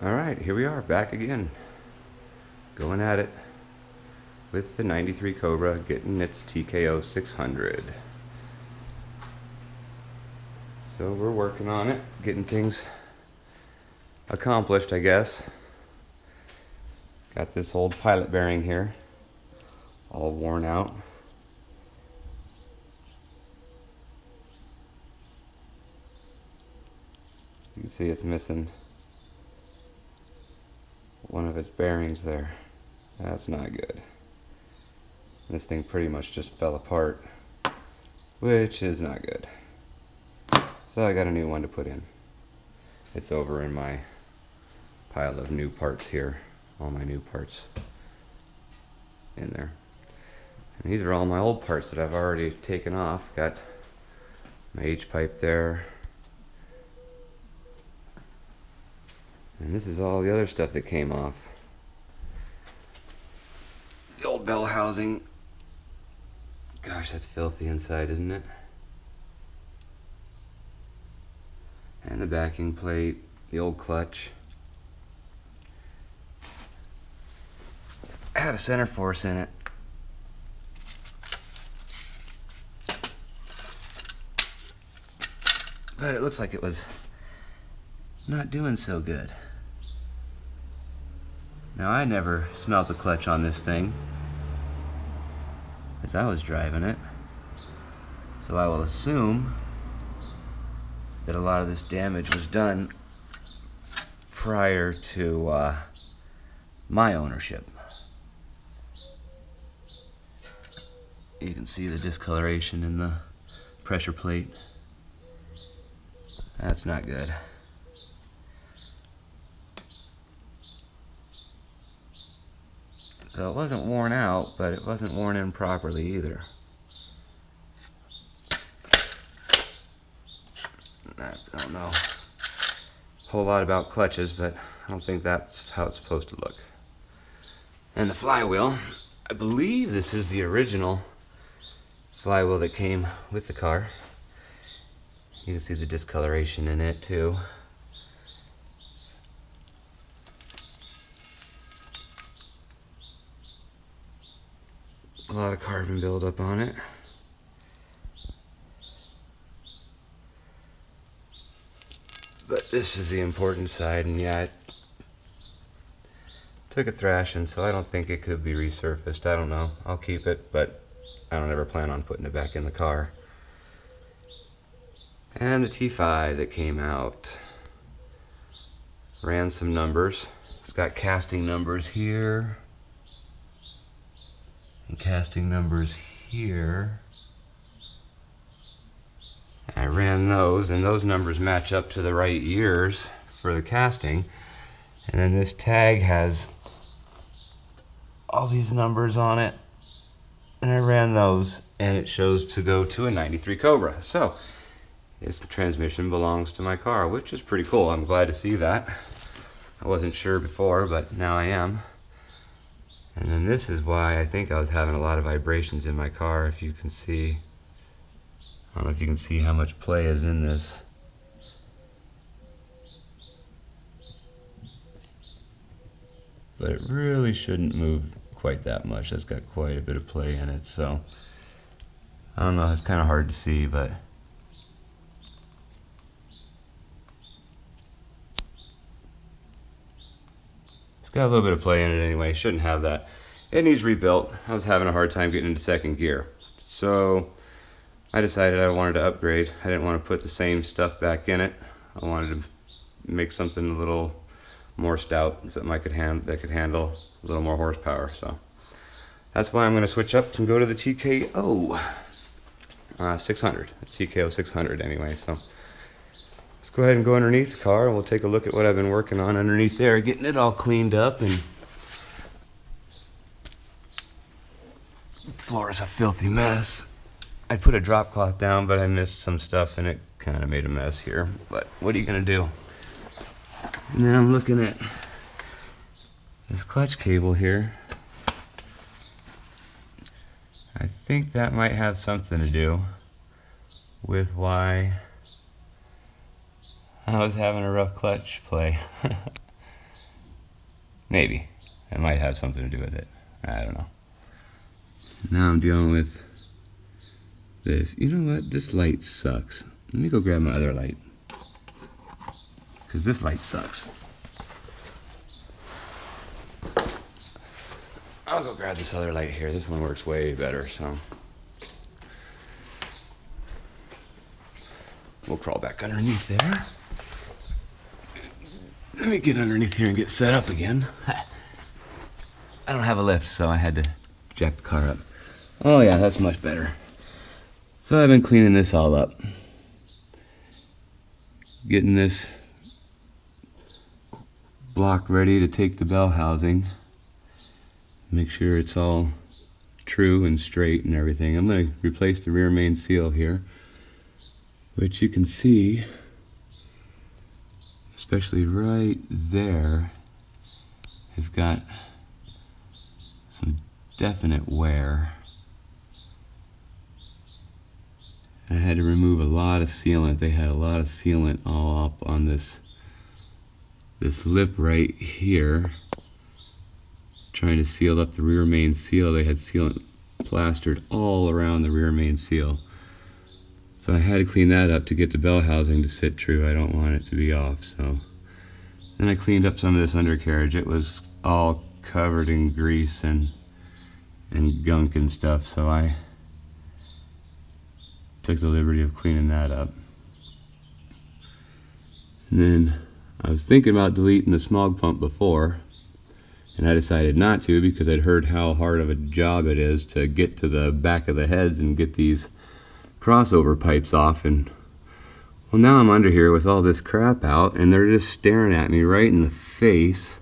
Alright, here we are, back again. Going at it with the 93 Cobra, getting its TKO 600. So we're working on it, getting things accomplished, I guess. Got this old pilot bearing here, all worn out. You can see it's missing one of its bearings there. That's not good. This thing pretty much just fell apart, which is not good. So I got a new one to put in. It's over in my pile of new parts here. All my new parts in there. And these are all my old parts that I've already taken off. Got my H-pipe there. And this is all the other stuff that came off. The old bell housing. Gosh, that's filthy inside, isn't it? And the backing plate, the old clutch. It had a center force in it. But it looks like it was not doing so good. Now, I never smelled the clutch on this thing as I was driving it, so I will assume that a lot of this damage was done prior to my ownership. You can see the discoloration in the pressure plate. That's not good. So it wasn't worn out, but it wasn't worn in properly either. I don't know a whole lot about clutches, but I don't think that's how it's supposed to look. And the flywheel, I believe this is the original flywheel that came with the car. You can see the discoloration in it too. A lot of carbon buildup on it. But this is the important side, and yeah, it took a thrashing, so I don't think it could be resurfaced. I don't know. I'll keep it, but I don't ever plan on putting it back in the car. And the T5 that came out. Ran some numbers. It's got casting numbers here. And casting numbers here. I ran those, and those numbers match up to the right years for the casting. And then this tag has all these numbers on it, and I ran those, and it shows to go to a 93 Cobra. So this transmission belongs to my car, which is pretty cool. I'm glad to see that. I wasn't sure before, but now I am. And then this is why I think I was having a lot of vibrations in my car. If you can see, I don't know if you can see how much play is in this. But it really shouldn't move quite that much. That's got quite a bit of play in it, so I don't know, it's kind of hard to see, but got a little bit of play in it anyway. Shouldn't have that. It needs rebuilt. I was having a hard time getting into second gear, so I decided I wanted to upgrade. I didn't want to put the same stuff back in it. I wanted to make something a little more stout, something that could handle a little more horsepower. So that's why I'm going to switch up and go to the TKO 600. TKO 600 anyway. So let's go ahead and go underneath the car, and we'll take a look at what I've been working on underneath there, getting it all cleaned up. And the floor is a filthy mess. I put a drop cloth down, but I missed some stuff, and it kind of made a mess here. But what are you gonna do? And then I'm looking at this clutch cable here. I think that might have something to do with why I was having a rough clutch play. Maybe. It might have something to do with it. I don't know. Now I'm dealing with this. You know what? This light sucks. Let me go grab my other light, because this light sucks. I'll go grab this other light here. This one works way better, so. We'll crawl back underneath there. Let me get underneath here and get set up again. I don't have a lift, so I had to jack the car up. Oh yeah, that's much better. So I've been cleaning this all up. Getting this block ready to take the bell housing. Make sure it's all true and straight and everything. I'm going to replace the rear main seal here, which you can see, especially right there, has got some definite wear. I had to remove a lot of sealant. They had a lot of sealant all up on this lip right here, trying to seal up the rear main seal. They had sealant plastered all around the rear main seal. So I had to clean that up to get the bell housing to sit true. I don't want it to be off. So then I cleaned up some of this undercarriage. It was all covered in grease and gunk and stuff, so I took the liberty of cleaning that up. And then I was thinking about deleting the smog pump before, and I decided not to because I'd heard how hard of a job it is to get to the back of the heads and get these crossover pipes off. And well, now I'm under here with all this crap out and they're just staring at me right in the face,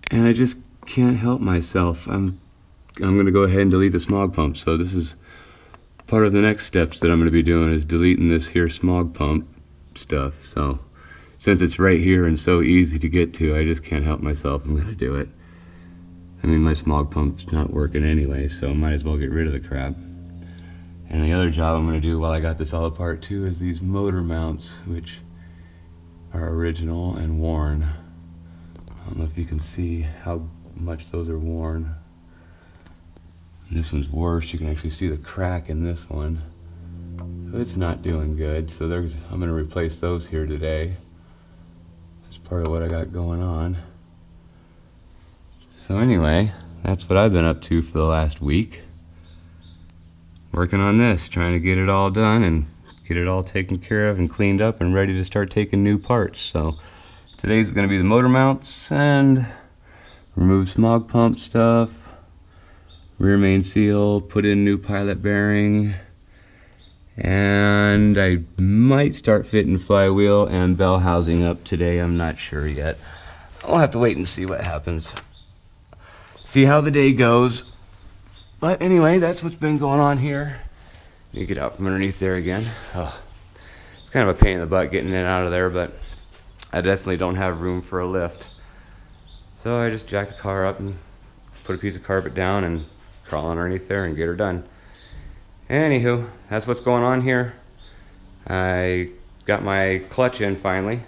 and I just can't help myself. I'm going to go ahead and delete the smog pump. So this is part of the next steps that I'm going to be doing, is deleting this here smog pump stuff. So since it's right here and so easy to get to, I just can't help myself. I'm going to do it. I mean, my smog pump's not working anyway, so I might as well get rid of the crap. And the other job I'm going to do while I got this all apart too is these motor mounts, which are original and worn. I don't know if you can see how much those are worn. And this one's worse. You can actually see the crack in this one. So it's not doing good. So I'm going to replace those here today. That's part of what I got going on. So anyway, that's what I've been up to for the last week. Working on this, trying to get it all done and get it all taken care of and cleaned up and ready to start taking new parts. So today's going to be the motor mounts and remove smog pump stuff, rear main seal, put in new pilot bearing, and I might start fitting flywheel and bell housing up today. I'm not sure yet. I'll have to wait and see what happens. See how the day goes. But anyway, that's what's been going on here. You get out from underneath there again. Oh, it's kind of a pain in the butt getting in and out of there, but I definitely don't have room for a lift. So I just jack the car up and put a piece of carpet down and crawl underneath there and get her done. Anywho, that's what's going on here. I got my clutch in finally.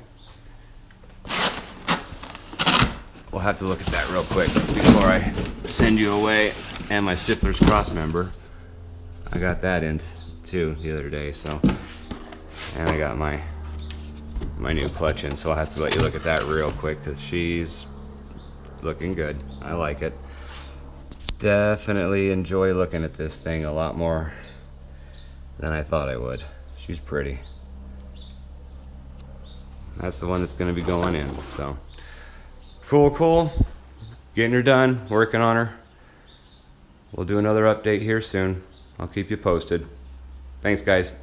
We'll have to look at that real quick before I send you away. And my Stifler's cross member, I got that in too the other day. So, and I got my new clutch in, so I'll have to let you look at that real quick because she's looking good. I like it. Definitely enjoy looking at this thing a lot more than I thought I would. She's pretty. That's the one that's going to be going in. So cool. Getting her done, working on her. We'll do another update here soon. I'll keep you posted. Thanks, guys.